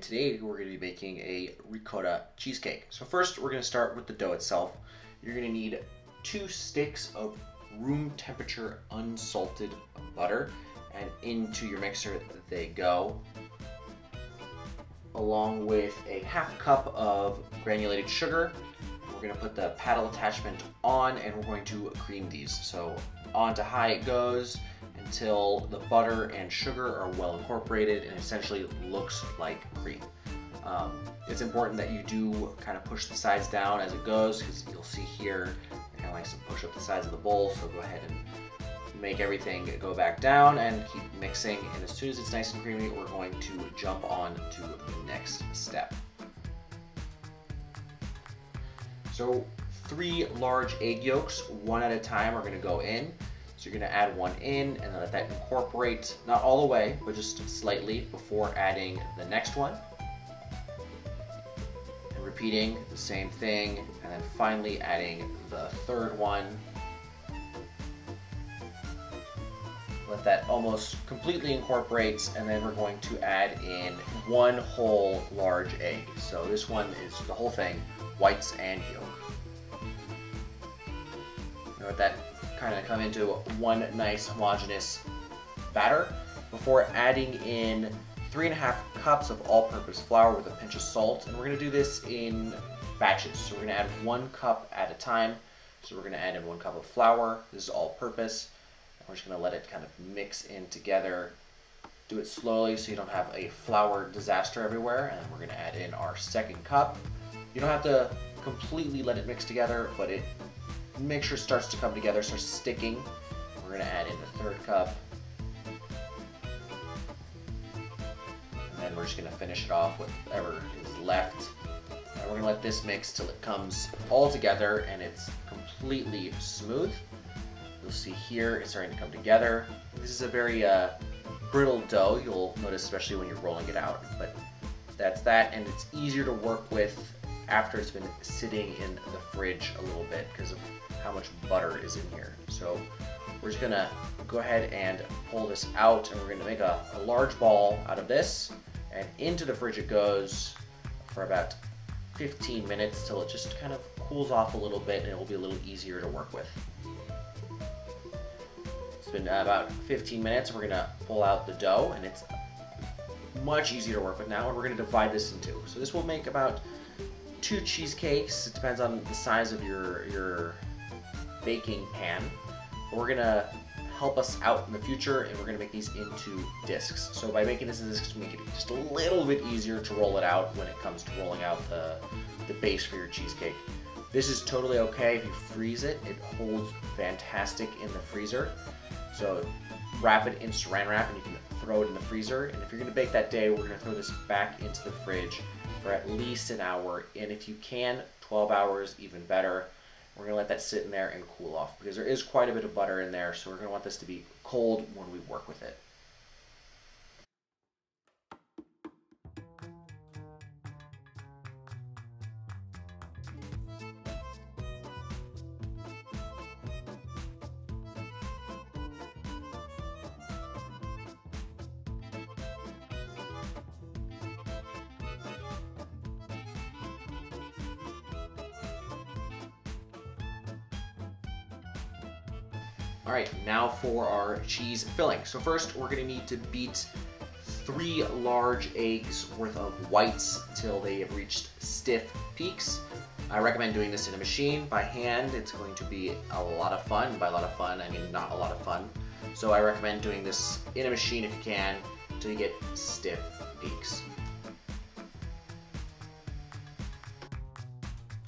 today we're going to be making a ricotta cheesecake. So first we're going to start with the dough itself. You're going to need 2 sticks of room temperature unsalted butter, and into your mixer they go, along with a ½ cup of granulated sugar. We're going to put the paddle attachment on and we're going to cream these. So on to high it goes until the butter and sugar are well incorporated and essentially looks like cream. It's important that you do kind of push the sides down as it goes, because you'll see here it kind of likes to push up the sides of the bowl. So go ahead and make everything go back down and keep mixing, and as soon as it's nice and creamy we're going to jump on to the next step. So 3 large egg yolks, 1 at a time, are going to go in. So you're going to add 1 in and let that incorporate, not all the way, but just slightly before adding the next one. And repeating the same thing, and then finally adding the 3rd one. Let that almost completely incorporate, and then we're going to add in 1 whole large egg. So this one is the whole thing, whites and yolk. Let that kind of come into one nice homogeneous batter before adding in 3½ cups of all-purpose flour with a pinch of salt. And we're going to do this in batches. So we're going to add 1 cup at a time. So we're going to add in 1 cup of flour. This is all-purpose. We're just going to let it kind of mix in together. Do it slowly so you don't have a flour disaster everywhere. And then we're going to add in our 2nd cup. You don't have to completely let it mix together, but make sure it starts to come together, starts sticking. We're going to add in the 3rd cup. And then we're just going to finish it off with whatever is left. And we're going to let this mix till it comes all together and it's completely smooth. You'll see here it's starting to come together. This is a very brittle dough, you'll notice, especially when you're rolling it out. But that's that, and it's easier to work with after it's been sitting in the fridge a little bit because of how much butter is in here. So we're just gonna go ahead and pull this out, and we're gonna make a large ball out of this, and into the fridge it goes for about 15 minutes till it just kind of cools off a little bit and it will be a little easier to work with. It's been about 15 minutes. We're gonna pull out the dough, and it's much easier to work with now, and we're gonna divide this in 2. So this will make about 2 cheesecakes. It depends on the size of your baking pan. But we're gonna help us out in the future, and we're gonna make these into discs. So by making this in discs, we make it just a little bit easier to roll it out when it comes to rolling out the base for your cheesecake. This is totally okay if you freeze it. It holds fantastic in the freezer. So wrap it in saran wrap and you can throw it in the freezer. And if you're gonna bake that day, we're gonna throw this back into the fridge for at least an hour, and if you can, 12 hours, even better. We're gonna let that sit in there and cool off because there is quite a bit of butter in there, so we're gonna want this to be cold when we work with it. All right, now for our cheese filling. So first we're gonna need to beat 3 large eggs worth of whites till they have reached stiff peaks. I recommend doing this in a machine. By hand, it's going to be a lot of fun. By a lot of fun, I mean not a lot of fun. So I recommend doing this in a machine if you can, till you get stiff peaks.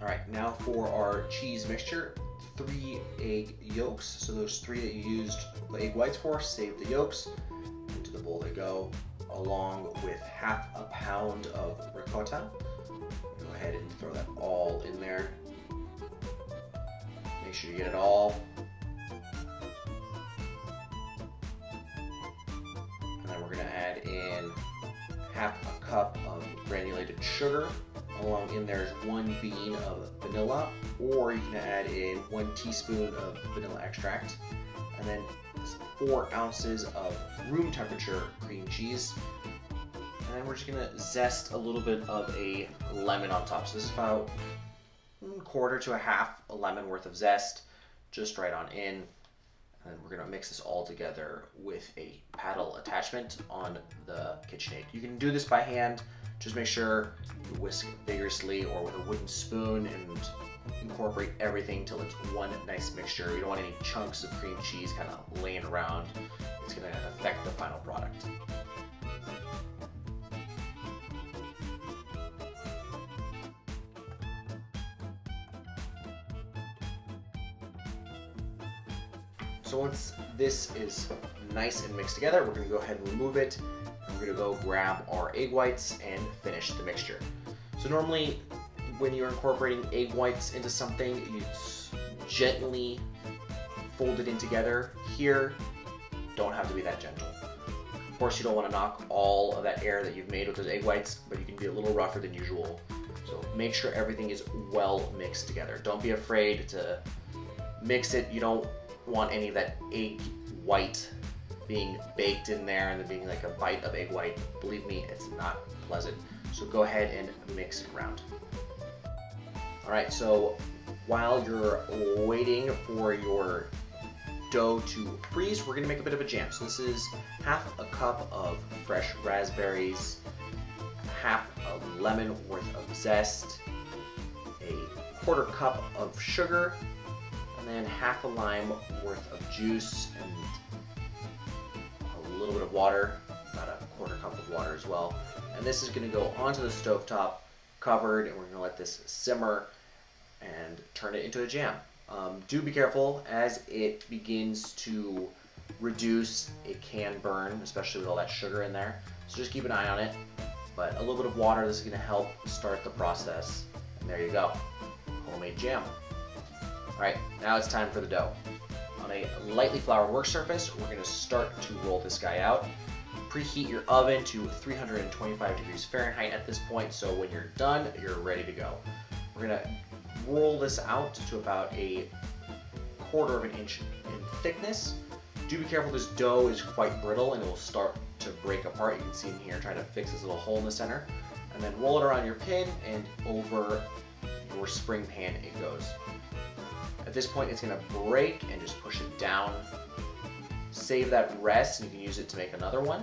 All right, now for our cheese mixture. 3 egg yolks, so those 3 that you used the egg whites for, save the yolks. Into the bowl they go, along with ½ pound of ricotta. Go ahead and throw that all in there. Make sure you get it all. And then we're gonna add in ½ cup of granulated sugar. Along in there is 1 bean of vanilla, or you can add in 1 teaspoon of vanilla extract, and then 4 ounces of room temperature cream cheese. And then we're just gonna zest a little bit of a lemon on top. So this is about a quarter to a half a lemon worth of zest, just right on in. And we're gonna mix this all together with a paddle attachment on the KitchenAid. You can do this by hand. Just make sure you whisk vigorously or with a wooden spoon and incorporate everything till it's one nice mixture. You don't want any chunks of cream cheese kind of laying around. It's gonna affect the final product. So once this is nice and mixed together, we're gonna go ahead and remove it. And we're gonna go grab our egg whites and finish the mixture. So normally when you're incorporating egg whites into something, you gently fold it in together. Here, don't have to be that gentle. Of course, you don't wanna knock all of that air that you've made with those egg whites, but you can be a little rougher than usual. So make sure everything is well mixed together. Don't be afraid to mix it. You don't want any of that egg white being baked in there and then being like a bite of egg white. Believe me, it's not pleasant. So go ahead and mix it around. All right, so while you're waiting for your dough to freeze, we're gonna make a bit of a jam. So this is half a cup of fresh raspberries, half a lemon worth of zest, a quarter cup of sugar, and then half a lime worth of juice and a little bit of water, about a quarter cup of water as well. And this is gonna go onto the stovetop covered, and we're gonna let this simmer and turn it into a jam. Do be careful as it begins to reduce, it can burn, especially with all that sugar in there. So just keep an eye on it. But a little bit of water, this is gonna help start the process. And there you go, homemade jam. All right, now it's time for the dough. On a lightly floured work surface, we're gonna start to roll this guy out. Preheat your oven to 325 degrees Fahrenheit at this point, so when you're done, you're ready to go. We're gonna roll this out to about a quarter of an inch in thickness. Do be careful, this dough is quite brittle and it will start to break apart. You can see in here trying to fix this little hole in the center. And then roll it around your pin and over your spring pan it goes. At this point it's gonna break and just push it down. Save that rest and you can use it to make another one.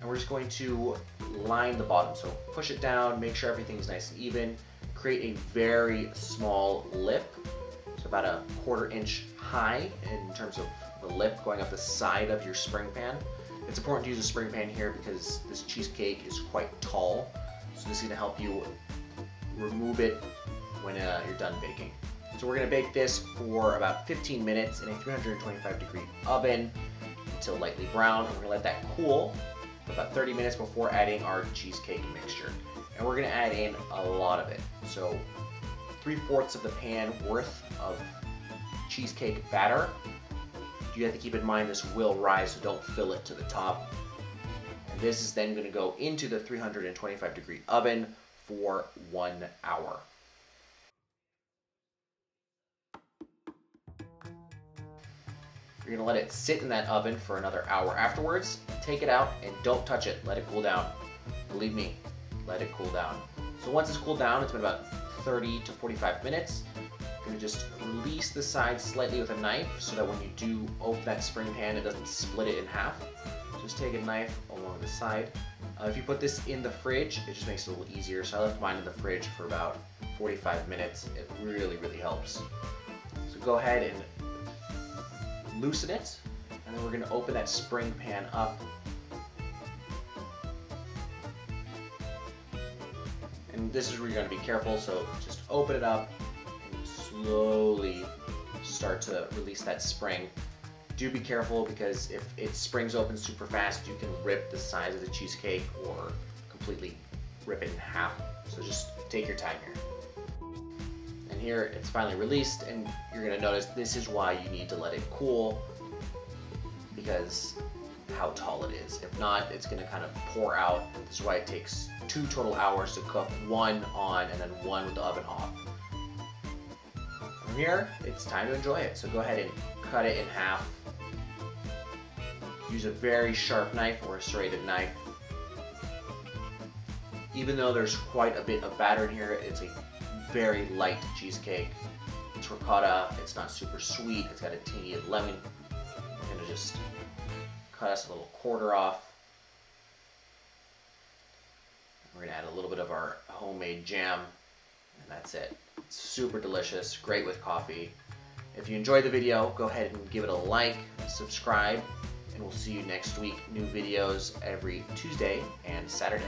And we're just going to line the bottom. So push it down, make sure everything is nice and even. Create a very small lip, so about a quarter inch high in terms of the lip going up the side of your spring pan. It's important to use a spring pan here because this cheesecake is quite tall, so this is going to help you remove it when you're done baking. So we're going to bake this for about 15 minutes in a 325 degree oven until lightly brown. And we're going to let that cool for about 30 minutes before adding our cheesecake mixture. And we're gonna add in a lot of it. So 3/4 of the pan worth of cheesecake batter. You have to keep in mind this will rise, so don't fill it to the top. And this is then gonna go into the 325 degree oven for 1 hour. You're gonna let it sit in that oven for another hour afterwards. Take it out and don't touch it, let it cool down. Believe me, let it cool down. So once it's cooled down, it's been about 30 to 45 minutes. You're gonna just release the sides slightly with a knife so that when you do open that spring pan, it doesn't split it in half. Just take a knife along the side. If you put this in the fridge, it just makes it a little easier. So I left mine in the fridge for about 45 minutes. It really, really helps. So go ahead and loosen it, and then we're gonna open that spring pan up. And this is where you're going to be careful, so just open it up and slowly start to release that spring. Do be careful because if it springs open super fast, you can rip the size of the cheesecake or completely rip it in half. So just take your time here. And here it's finally released, and you're going to notice this is why you need to let it cool, because how tall it is. If not, it's going to kind of pour out. This is why it takes 2 total hours to cook, 1 on and then 1 with the oven off. From here, it's time to enjoy it. So go ahead and cut it in half. Use a very sharp knife or a serrated knife. Even though there's quite a bit of batter in here, it's a very light cheesecake. It's ricotta, it's not super sweet, it's got a tinge of lemon. We're gonna just cut us a little quarter off. We're gonna add a little bit of our homemade jam, and that's it. It's super delicious, great with coffee. If you enjoyed the video, go ahead and give it a like, subscribe, and we'll see you next week. New videos every Tuesday and Saturday.